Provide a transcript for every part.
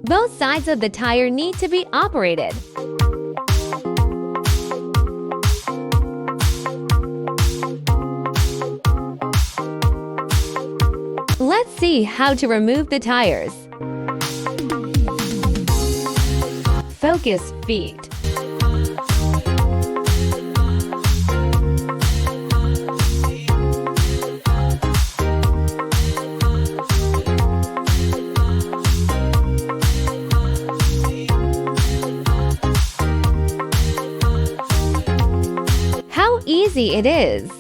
Both sides of the tire need to be operated. Let's see how to remove the tires. Focus feet. How easy it is!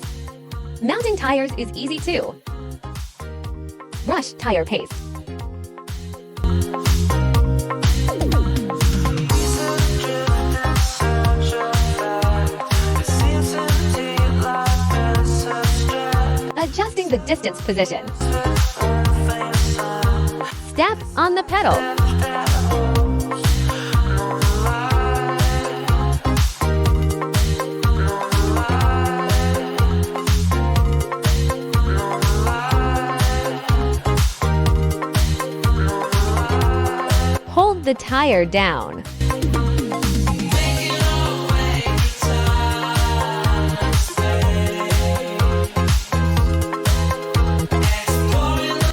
Mounting tires is easy too. Brush tire paste. Adjusting the distance position. Step on the pedal. Hold the tire down.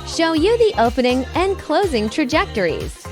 Show you the opening and closing trajectories.